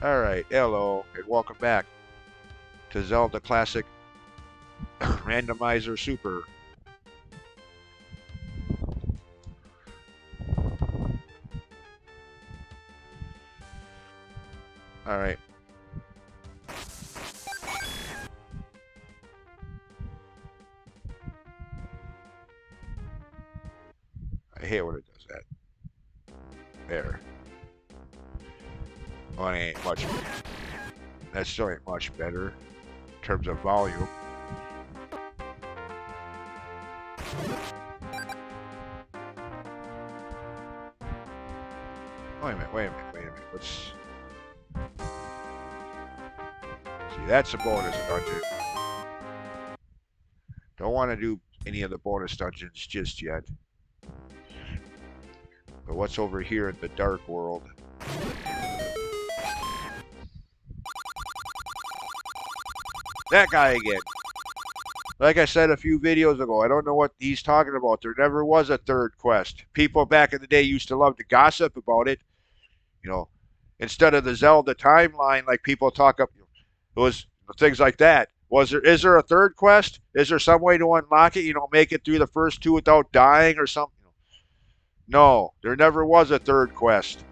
Alright, hello, and welcome back to Zelda Classic Randomizer Super. Alright. I hate when it does that. There. Well, it ain't much. That still ain't much better in terms of volume. Wait a minute. What's... See, that's a bonus dungeon. Don't want to do any of the bonus dungeons just yet. But what's over here in the dark world? That guy again. Like I said a few videos ago, I don't know what he's talking about. There never was a third quest. People back in the day used to love to gossip about it. You know, instead of the Zelda timeline, like people talk up, it was things like that. Is there a third quest? Is there some way to unlock it? Make it through the first two without dying or something? No, there never was a third quest.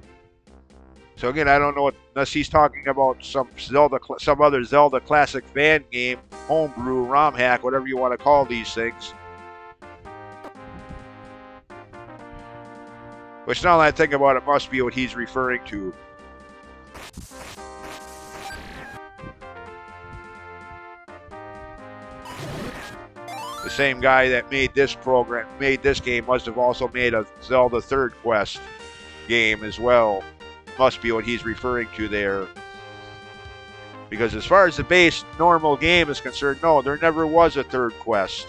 So again, I don't know unless he's talking about some other Zelda classic fan game, homebrew, ROM hack, whatever you want to call these things. Which now that I think about it, must be what he's referring to. The same guy that made this game, must have also made a Zelda Third Quest game as well. Must be what he's referring to there. Because as far as the base normal game is concerned, no, there never was a third quest.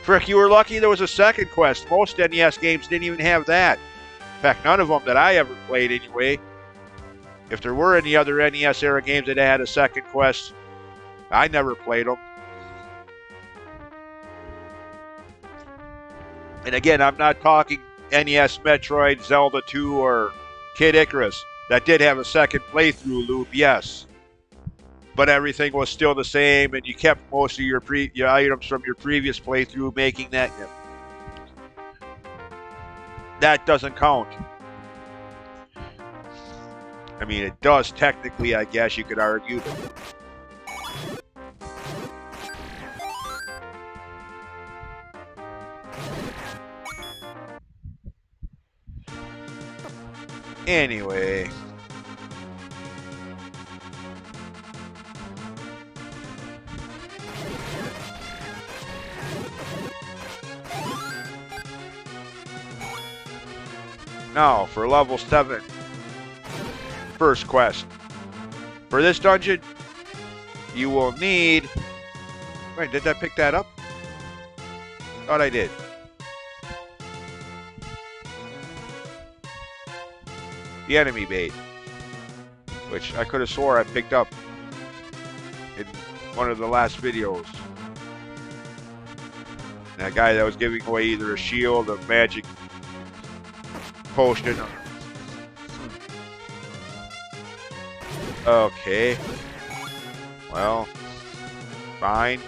Frick, you were lucky there was a second quest. Most NES games didn't even have that. In fact, none of them that I ever played anyway. If there were any other NES era games that had a second quest, I never played them. And again, I'm not talking NES Metroid, Zelda 2, or Kid Icarus. That did have a second playthrough loop, yes. But everything was still the same, and you kept most of your items from your previous playthrough, making that... That doesn't count. I mean, it does technically, I guess you could argue. Anyway. Now, for level 7. First quest. For this dungeon, you will need... Wait, did I pick that up? Thought I did. The enemy bait, which I could have swore I picked up in one of the last videos. That guy that was giving away either a shield, a magic potion. Okay. Well, fine.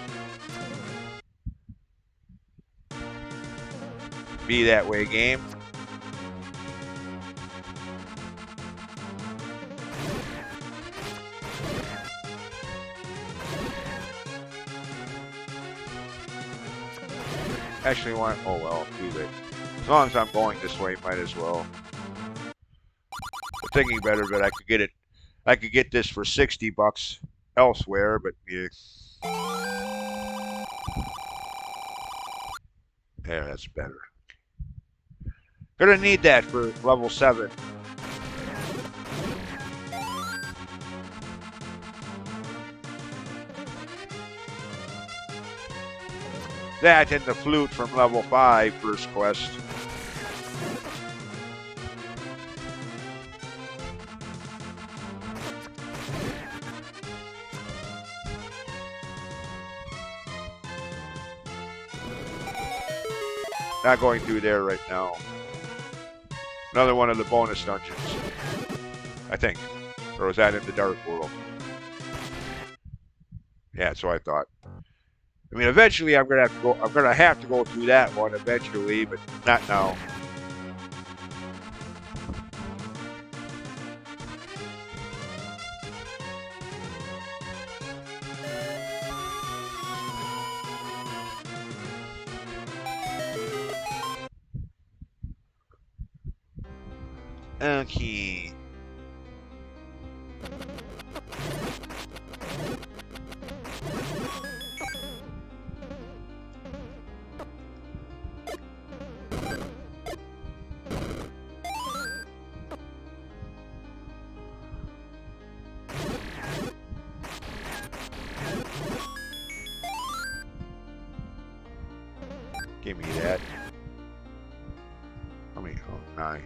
Be that way, game. Actually want... Oh well, too late. As long as I'm going this way, might as well. I'm thinking better, but I could get it. I could get this for $60 elsewhere, but yeah. Yeah, that's better. Gonna need that for level 7. That and the flute from level 5, first quest. Not going through there right now. Another one of the bonus dungeons, I think. Or was that in the Dark World? Yeah, that's what I thought. I mean, eventually I'm gonna have to go through that one eventually, but not now. Okay. Give me that. How many? Oh, 9.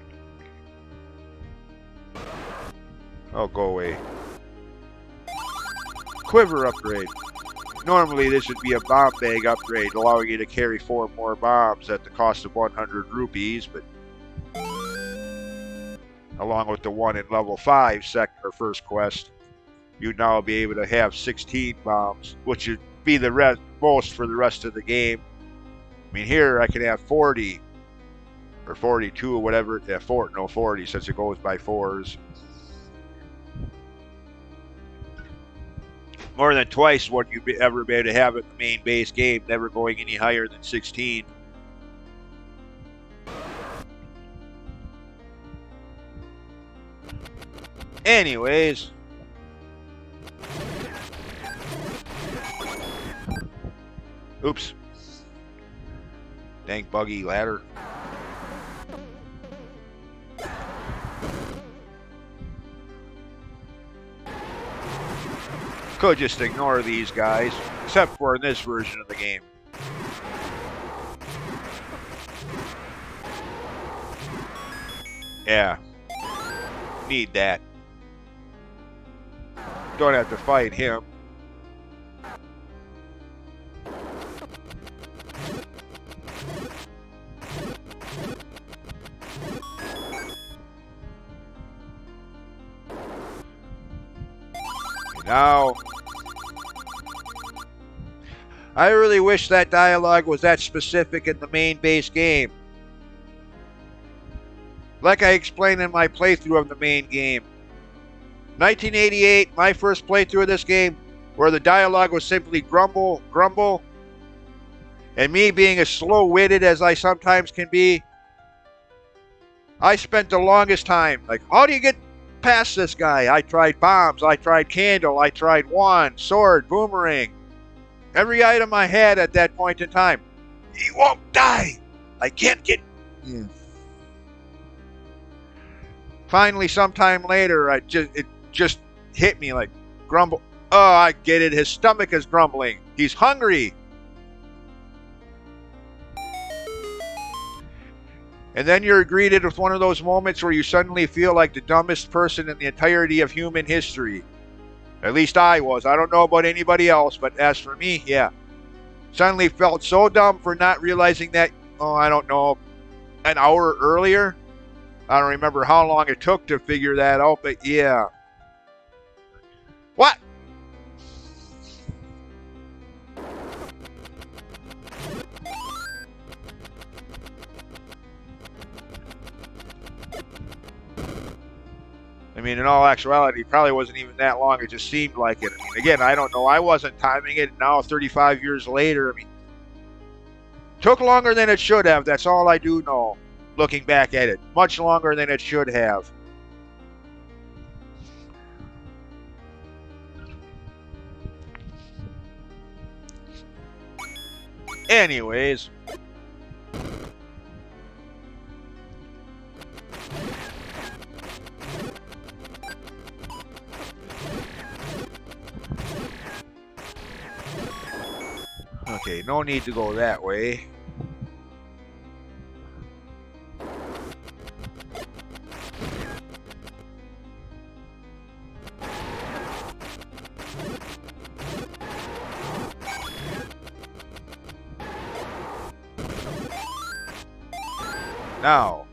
Oh, go away. Quiver upgrade. Normally this would be a bomb bag upgrade, allowing you to carry 4 more bombs at the cost of 100 rupees, but along with the one in level 5 second or first quest, you'd now be able to have 16 bombs, which would be the most for the rest of the game. I mean, here I can have 40 or 42 or whatever. Yeah, 40 since it goes by 4s. More than twice what you'd ever be able to have at the main base game, never going any higher than 16. Anyways. Oops. Dang buggy ladder. Could just ignore these guys, except for in this version of the game. Yeah. Need that. Don't have to fight him. And now, I really wish that dialogue was that specific in the main base game. Like I explained in my playthrough of the main game. 1988, my first playthrough of this game, where the dialogue was simply grumble, grumble, and me being as slow-witted as I sometimes can be, I spent the longest time, like, how do you get past this guy? I tried bombs, I tried candle, I tried wand, sword, boomerang. Every item I had at that point in time. He won't die. I can't get... Yeah. Finally, sometime later, it just hit me like, grumble. Oh, I get it. His stomach is grumbling. He's hungry. And then you're greeted with one of those moments where you suddenly feel like the dumbest person in the entirety of human history. At least I was. I don't know about anybody else, but as for me, yeah. Suddenly felt so dumb for not realizing that, I don't know, an hour earlier. I don't remember how long it took to figure that out, but yeah. What? I mean, in all actuality, it probably wasn't even that long. It just seemed like it. I mean, again, I don't know. I wasn't timing it. Now, 35 years later, I mean, took longer than it should have. That's all I do know, looking back at it. Much longer than it should have. Anyways. Okay, no need to go that way. Now,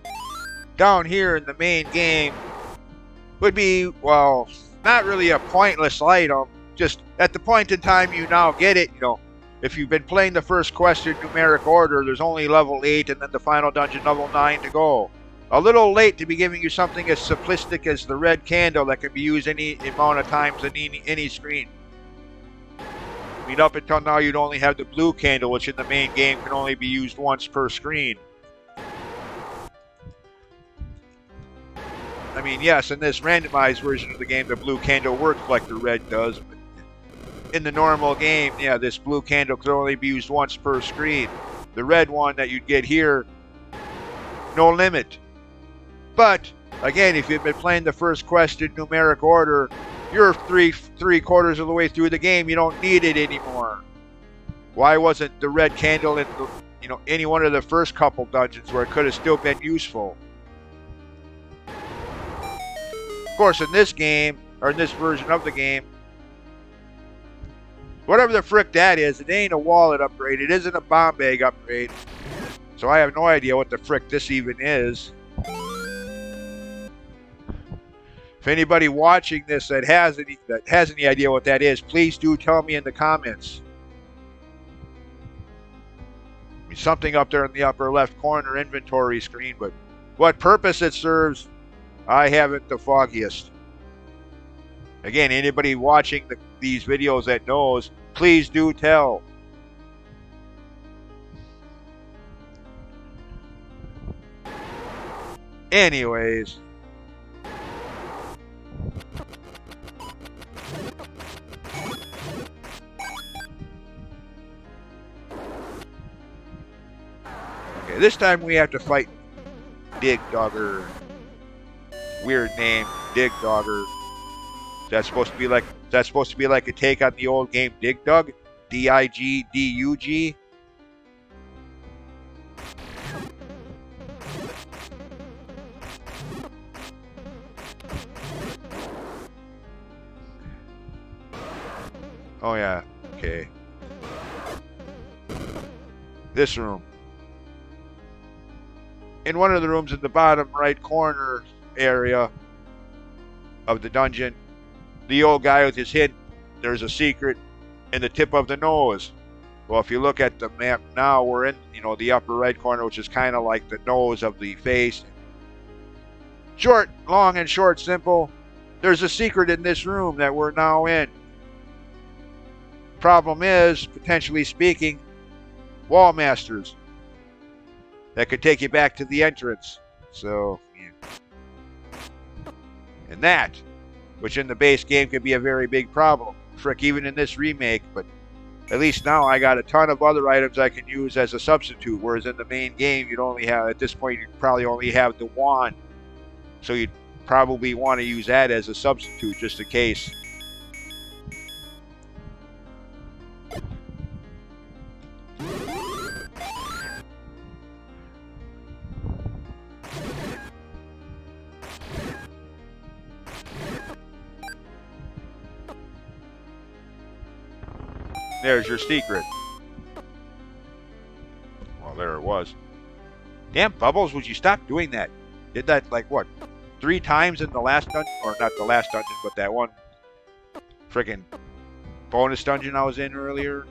down here in the main game would be, well, not really a pointless item. Just at the point in time you now get it, if you've been playing the first quest in numeric order, there's only level 8 and then the final dungeon level 9 to go. A little late to be giving you something as simplistic as the red candle that can be used any amount of times on any screen. I mean, up until now, you'd only have the blue candle, which in the main game can only be used once per screen. I mean, yes, in this randomized version of the game, the blue candle works like the red does. But in the normal game, yeah, this blue candle could only be used once per screen. The red one that you'd get here, no limit. But, again, if you've been playing the first quest in numeric order, you're three quarters of the way through the game. You don't need it anymore. Why wasn't the red candle in any one of the first couple dungeons where it could have still been useful? Of course, in this game, or in this version of the game, whatever the frick that is, it ain't a wallet upgrade. It isn't a bomb bag upgrade. So I have no idea what the frick this even is. If anybody watching this that has any idea what that is, please do tell me in the comments. I mean, something up there in the upper left corner inventory screen, but what purpose it serves, I haven't the foggiest. Again, anybody watching these videos that knows, please do tell. Anyways. Okay, this time we have to fight Dig Dogger. Weird name, Dig Dogger. That's supposed to be like a take on the old game Dig Dug? D-I-G-D-U-G? Oh yeah, okay. This room. In one of the rooms in the bottom right corner area of the dungeon, the old guy with his head, there's a secret in the tip of the nose. Well, if you look at the map now, we're in, the upper right corner, which is kind of like the nose of the face. Short, long and short, simple. There's a secret in this room that we're now in. Problem is, potentially speaking, wall masters that could take you back to the entrance. So, yeah. And that, which in the base game could be a very big problem. Frick, even in this remake, but at least now I got a ton of other items I can use as a substitute, whereas in the main game, you'd only have, at this point, you'd probably only have the wand. So you'd probably want to use that as a substitute just in case. There's your secret. Well, there it was. Damn, Bubbles, would you stop doing that? Did that, like, what, 3 times in the last dungeon? Or not the last dungeon, but that one freaking bonus dungeon I was in earlier.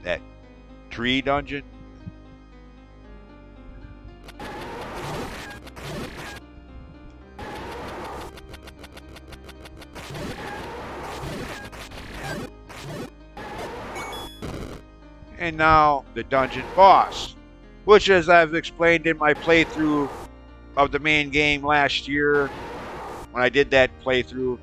That tree dungeon. And now the dungeon boss, which, as I've explained in my playthrough of the main game last year, when I did that playthrough,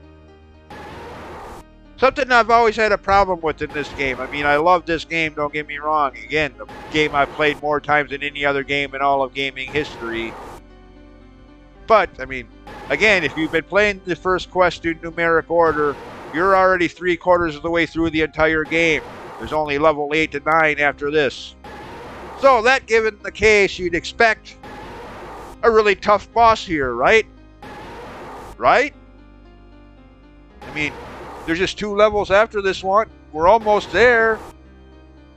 something I've always had a problem with in this game. I mean, I love this game, don't get me wrong. Again, the game I've played more times than any other game in all of gaming history. But, I mean, again, if you've been playing the first quest in numeric order, you're already 3/4 of the way through the entire game. There's only level 8 to 9 after this. So that given the case, you'd expect a really tough boss here, right? Right? I mean, there's just 2 levels after this one. We're almost there.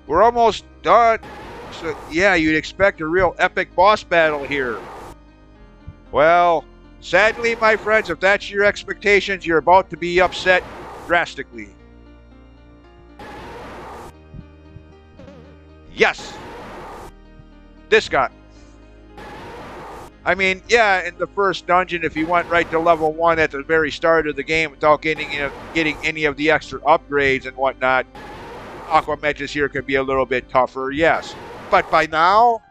We're almost done. So yeah, you'd expect a real epic boss battle here. Well, Sadly, my friends, if that's your expectations, you're about to be upset drastically. Yes! This guy. I mean, yeah, in the first dungeon, if you went right to level 1 at the very start of the game without getting any of the extra upgrades and whatnot, Aqua Metas here can be a little bit tougher, yes. But by now,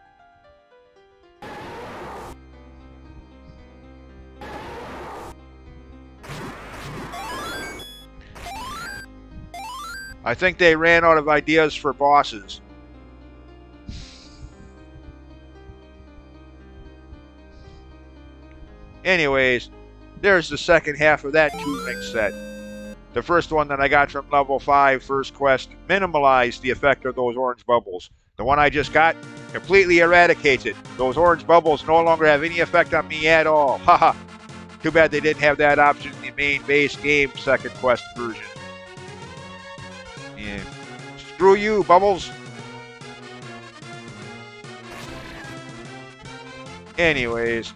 I think they ran out of ideas for bosses. Anyways, there's the second half of that two-link set. The first one that I got from level 5, first quest, minimalized the effect of those orange bubbles. The one I just got completely eradicates it. Those orange bubbles no longer have any effect on me at all. Haha. Too bad they didn't have that option in the main base game second quest version. Yeah. Screw you, bubbles. Anyways.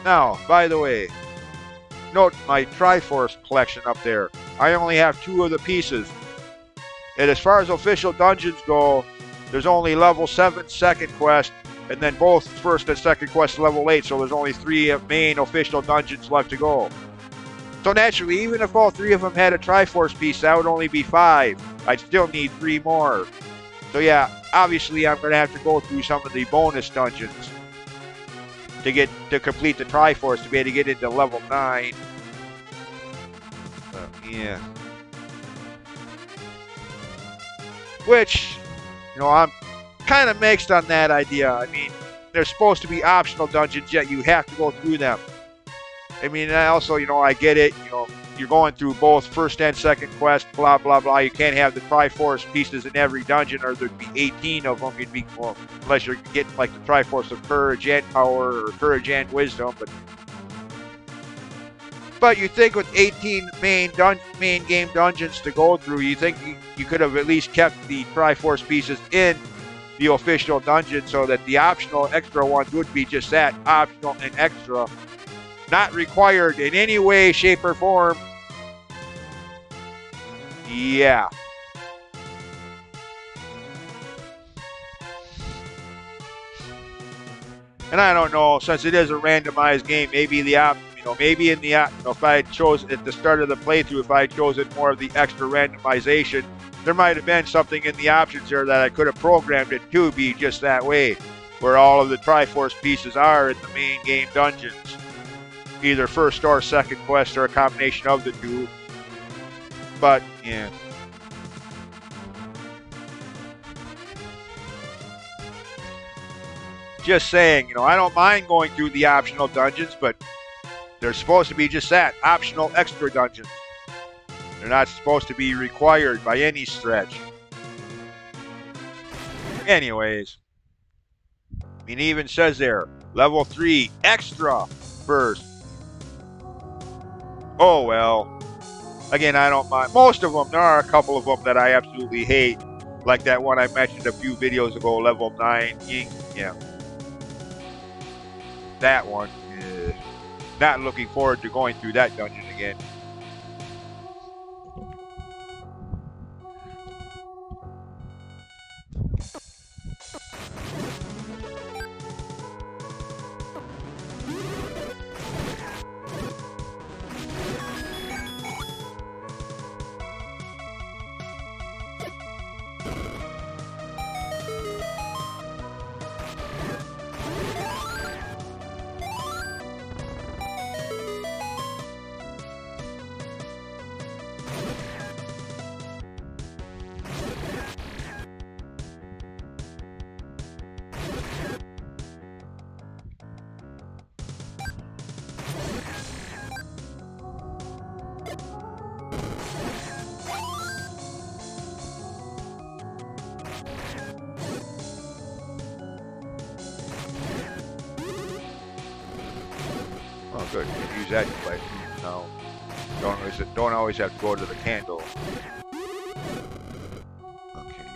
Now, by the way, note my Triforce collection up there. I only have 2 of the pieces. And as far as official dungeons go, there's only level 7 second quest, and then both first and second quest level 8, so there's only 3 main official dungeons left to go. So naturally, even if all 3 of them had a Triforce piece, that would only be 5. I'd still need 3 more. So yeah, obviously I'm going to have to go through some of the bonus dungeons to complete the Triforce to be able to get into level 9. Yeah. Which, you know, I'm kind of mixed on that idea. I mean, they're supposed to be optional dungeons, yet you have to go through them. I mean, I also, you know, I get it. You know, you're going through both first and second quest, blah, blah, blah. You can't have the Triforce pieces in every dungeon, or there'd be 18 of them. You'd be, well, unless you're getting like the Triforce of Courage and Power, or Courage and Wisdom. But you think with 18 main game dungeons to go through, you think you could have at least kept the Triforce pieces in the official dungeon so that the optional extra ones would be just that, optional and extra. Not required in any way, shape, or form. Yeah. And I don't know, since it is a randomized game, maybe maybe in the if I had chose at the start of the playthrough, if I had chosen more of the extra randomization, there might have been something in the options there that I could have programmed it to be just that way, where all of the Triforce pieces are in the main game dungeons. Either first or second quest, or a combination of the 2. But, yeah. Just saying, you know, I don't mind going through the optional dungeons, but they're supposed to be just that, optional extra dungeons. They're not supposed to be required by any stretch. Anyways. I mean, it even says there, level 3, extra first. Oh well. Again, I don't mind. Most of them, there are a couple of them that I absolutely hate. Like that one I mentioned a few videos ago, level 9. Yeah. That one. Not looking forward to going through that dungeon again. Oh, good. You can use that device now. Don't always have to go to the candle. Okay.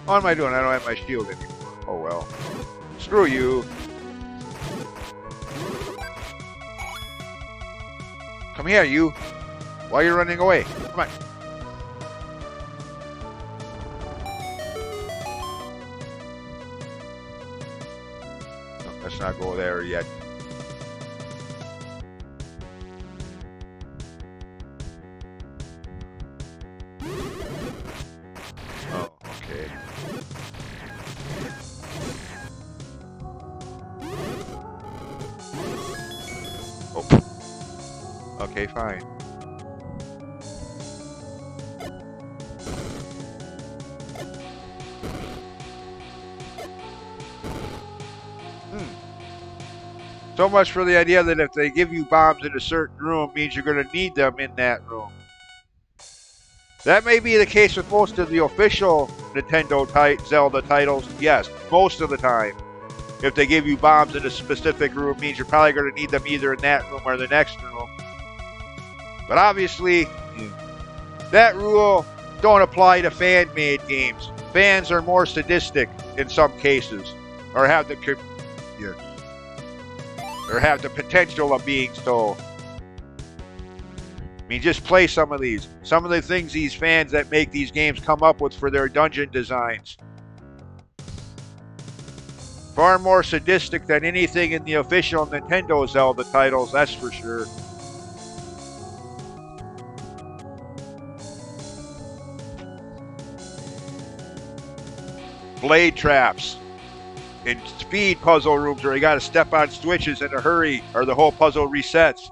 What am I doing? I don't have my shield anymore. Oh well. Screw you. Come here, you. Why are you running away? Come on. No, let's not go there yet. Oh, okay. Oh. Okay, fine. So much for the idea that if they give you bombs in a certain room means you're going to need them in that room. That may be the case with most of the official Nintendo Zelda titles, yes, most of the time. If they give you bombs in a specific room means you're probably going to need them either in that room or the next room. But obviously, that rule don't apply to fan-made games. Fans are more sadistic in some cases, or have the potential of being so. I mean, just play some of these. Some of the things these fans that make these games come up with for their dungeon designs. Far more sadistic than anything in the official Nintendo Zelda titles, that's for sure. Blade traps. In speed puzzle rooms where you got to step on switches in a hurry or the whole puzzle resets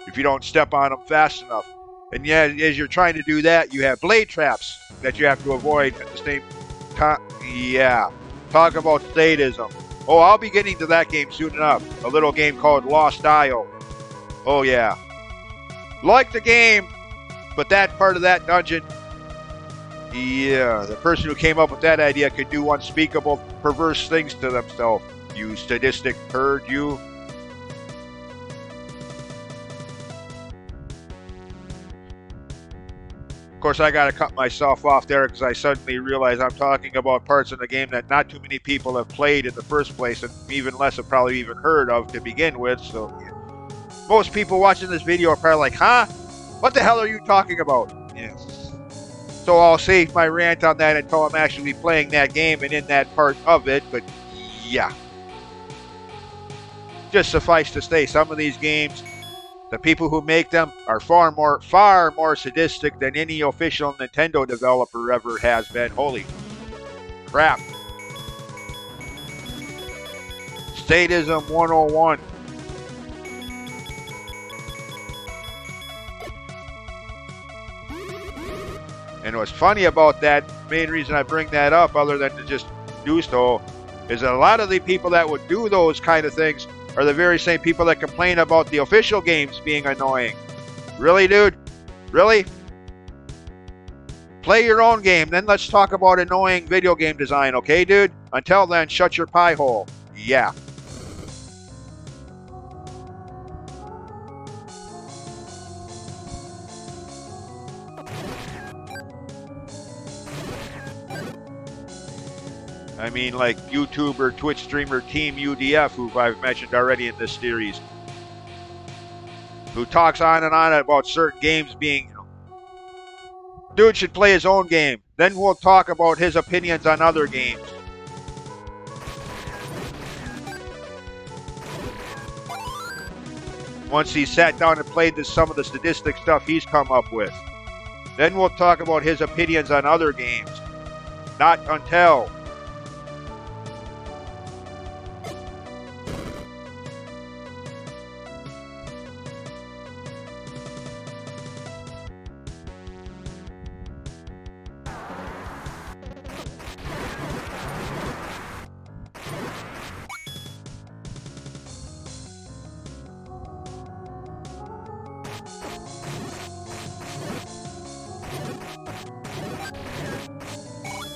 if you don't step on them fast enough. And yeah, as you're trying to do that, you have blade traps that you have to avoid at the same time. Yeah. Talk about sadism. Oh, I'll be getting to that game soon enough. A little game called Lost Isle. Oh, yeah. Like the game, but that part of that dungeon, yeah, the person who came up with that idea could do unspeakable, perverse things to themselves. You sadistic herd, you. Of course, I got to cut myself off there because I suddenly realize I'm talking about parts of the game that not too many people have played in the first place, and even less have probably even heard of to begin with. So, yeah. Most people watching this video are probably like, huh? What the hell are you talking about? Yeah. So I'll save my rant on that until I'm actually playing that game and in that part of it, but yeah. Just suffice to say, some of these games, the people who make them are far more sadistic than any official Nintendo developer ever has been. Holy crap. Sadism 101. And what's funny about that, main reason I bring that up, other than to just do so, is that a lot of the people that would do those kind of things are the very same people that complain about the official games being annoying. Really, dude? Really? Play your own game, then let's talk about annoying video game design, okay, dude? Until then, shut your pie hole. Yeah. I mean, like YouTuber, Twitch streamer Team UDF, who I've mentioned already in this series, who talks on and on about certain games being... Dude should play his own game. Then we'll talk about his opinions on other games. Once he's sat down and played some of the sadistic stuff he's come up with. Then we'll talk about his opinions on other games. Not until...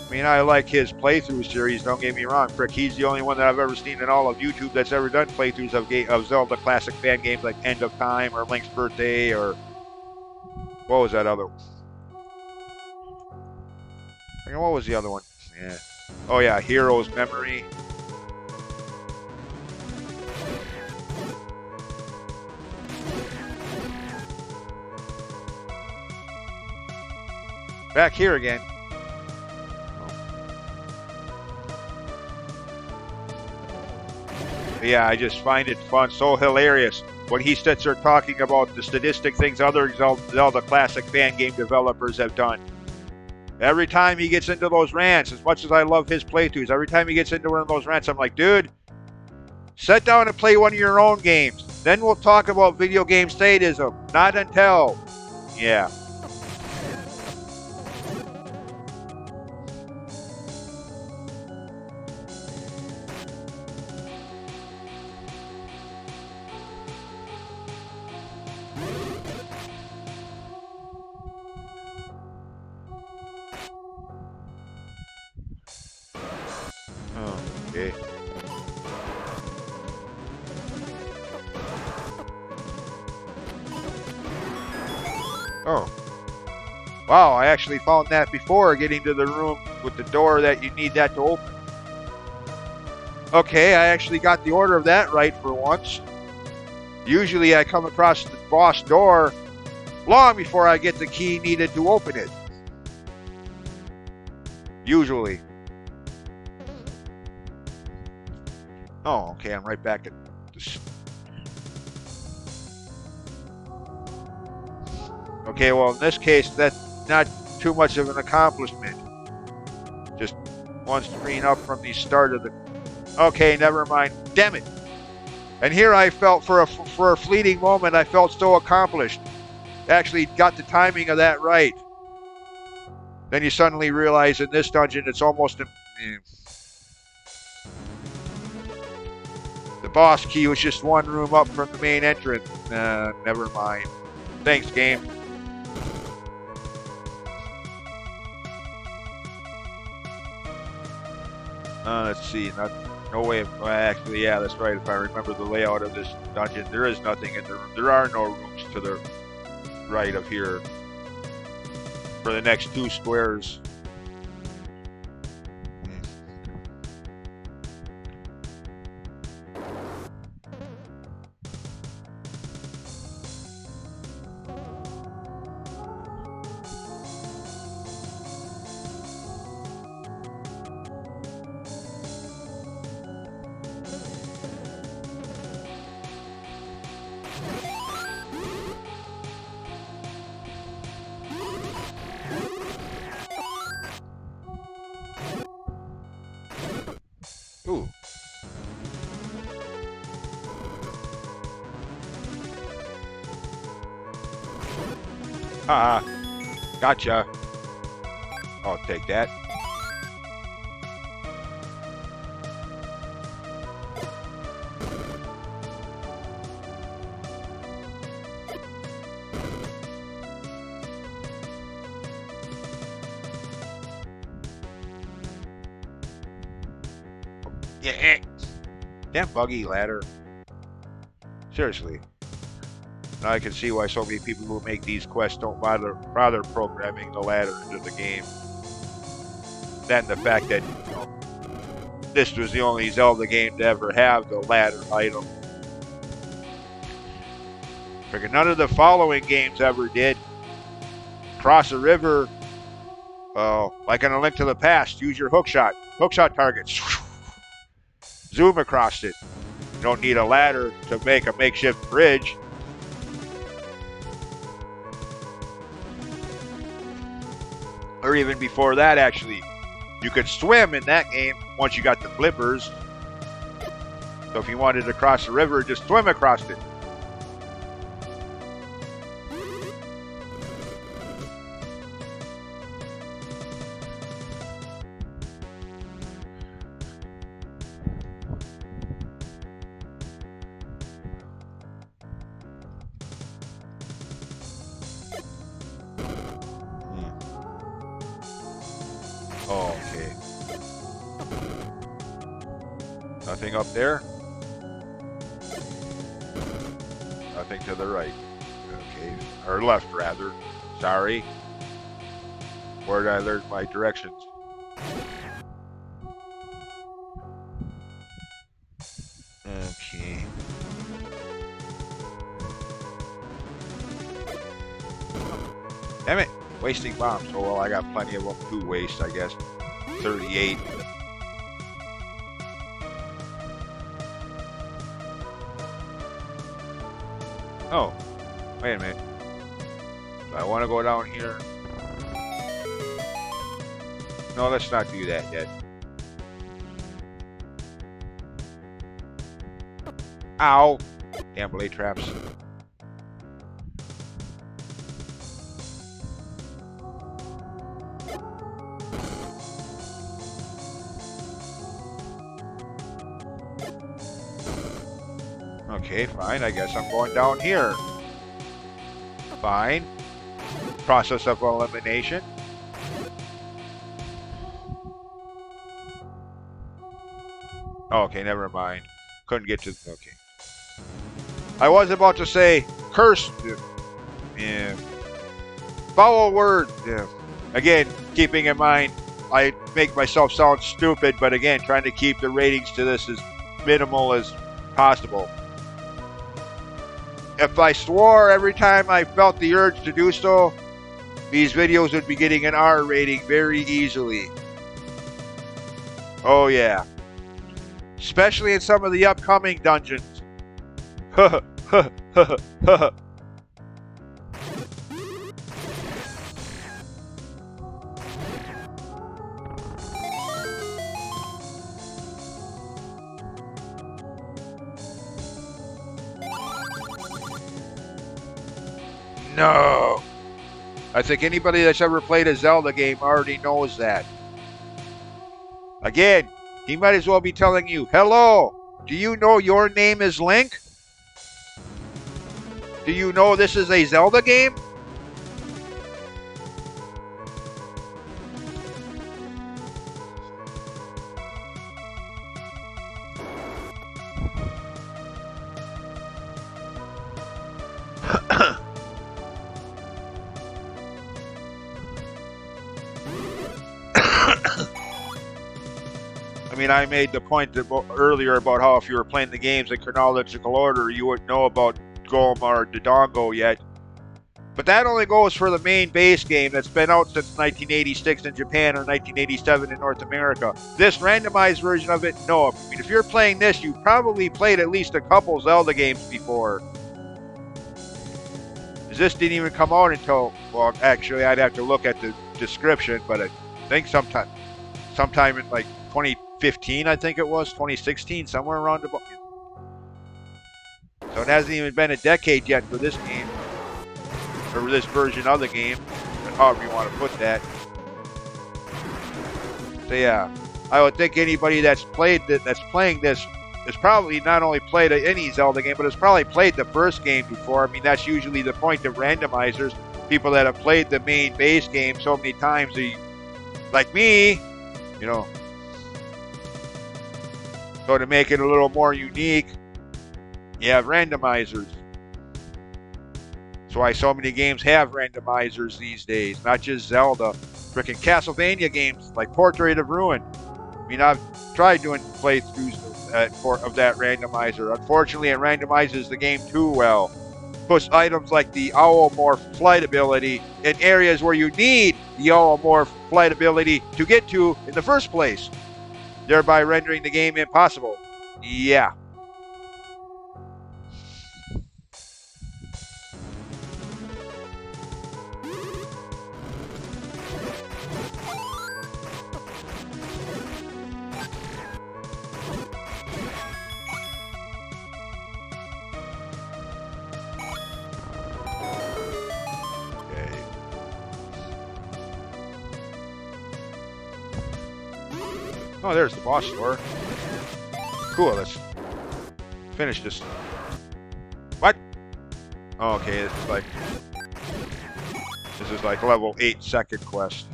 I mean, I like his playthrough series, don't get me wrong. Frick, he's the only one that I've ever seen in all of YouTube that's ever done playthroughs of Zelda classic fan games like End of Time or Link's Birthday or... What was that other one? What was the other one? Yeah. Oh yeah, Hero's Memory. Back here again. Yeah, I just find it fun, so hilarious when he sits there talking about the sadistic things other Zelda classic fan game developers have done. Every time he gets into those rants, as much as I love his playthroughs, every time he gets into one of those rants, I'm like, dude, sit down and play one of your own games. Then we'll talk about video game sadism. Not until. Yeah. Oh, okay. Oh. Wow, I actually found that before getting to the room with the door that you need that to open. Okay, I actually got the order of that right for once. Usually I come across the boss door long before I get the key needed to open it. Usually. Oh, okay, I'm right back at this. Okay, well, in this case, that's not too much of an accomplishment. Just one screen up from the start of the... Okay, never mind. Damn it. And here I felt, for a fleeting moment, I felt so accomplished. Actually got the timing of that right. Then you suddenly realize in this dungeon, it's almost... The boss key was just one room up from the main entrance. Never mind. Thanks, game. Let's see. No way. Well, actually, yeah, that's right. If I remember the layout of this dungeon, there is nothing in the room. There are no rooms to the right of here for the next 2 squares. Ooh. Gotcha. I'll take that. Yeah. Damn buggy ladder. Seriously. Now I can see why so many people who make these quests don't bother programming the ladder into the game. Then the fact that, this was the only Zelda game to ever have the ladder item. Freaking none of the following games ever did. Cross a river, like in A Link to the Past, use your hookshot targets. Zoom across it. You don't need a ladder to make a makeshift bridge. Or even before that, actually. You could swim in that game once you got the flippers. So if you wanted to cross the river, just swim across it. Oh, okay. Nothing up there? Nothing to the right. Okay. Or left, rather. Sorry. Where did I learn my directions? Damn it. Wasting bombs. Oh, well, I got plenty of them to waste, I guess. 38. Oh, wait a minute. I want to go down here. No, let's not do that yet. Ow. Damn blade traps. Okay, fine. I guess I'm going down here. Fine. Process of elimination. Okay, never mind. Couldn't get to... Okay. I was about to say, curse. Yeah. Foul word. Yeah. Again, keeping in mind, I make myself sound stupid, but again, trying to keep the ratings to this as minimal as possible. If I swore every time I felt the urge to do so, these videos would be getting an R rating very easily. Oh yeah. Especially in some of the upcoming dungeons. No. I think anybody that's ever played a Zelda game already knows that. Again, he might as well be telling you, hello, do you know your name is Link? Do you know this is a Zelda game? I mean, I made the point earlier about how if you were playing the games in chronological order, you wouldn't know about Goma or Dodongo yet. But that only goes for the main base game that's been out since 1986 in Japan or 1987 in North America. This randomized version of it, no. I mean, if you're playing this, you probably played at least a couple Zelda games before. This didn't even come out until, well, actually, I'd have to look at the description, but I think sometime in like 2015, I think it was, 2016, somewhere around about. So it hasn't even been a decade yet for this game, or this version of the game, however you want to put that. So yeah, I would think anybody that's playing this has probably not only played any Zelda game, but has probably played the first game before. I mean, that's usually the point of randomizers. People that have played the main base game so many times, like me, you know. So to make it a little more unique, you have randomizers. That's why so many games have randomizers these days, not just Zelda. Frickin' Castlevania games like Portrait of Ruin. I mean, I've tried doing playthroughs of that randomizer. Unfortunately, it randomizes the game too well. Puts items like the Owlmorph flight ability in areas where you need the Owlmorph flight ability to get to in the first place, thereby rendering the game impossible. Yeah. Oh, there's the boss door. Cool, let's finish this. What? Oh, okay, this is like level 8 second quest.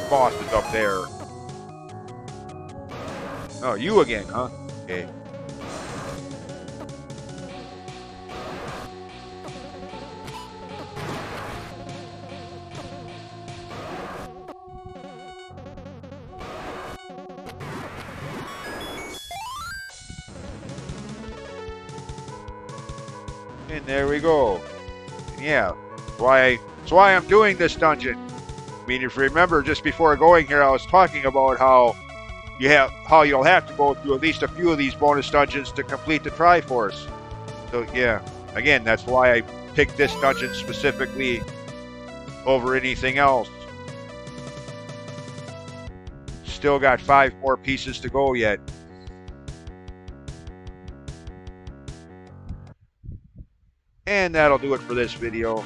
Boss is up there. Oh, you again, huh? Okay. And there we go. Yeah, that's why I'm doing this dungeon. I mean, if you remember, just before going here, I was talking about how you'll have to go through at least a few of these bonus dungeons to complete the Triforce. So yeah, again, that's why I picked this dungeon specifically over anything else. Still got 5 more pieces to go yet. And that'll do it for this video.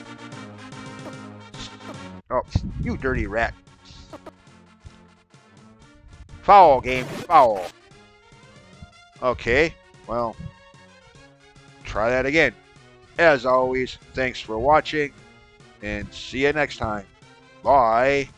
Oh, you dirty rat. Foul, game, foul. Okay, well, try that again. As always, thanks for watching, and see you next time. Bye.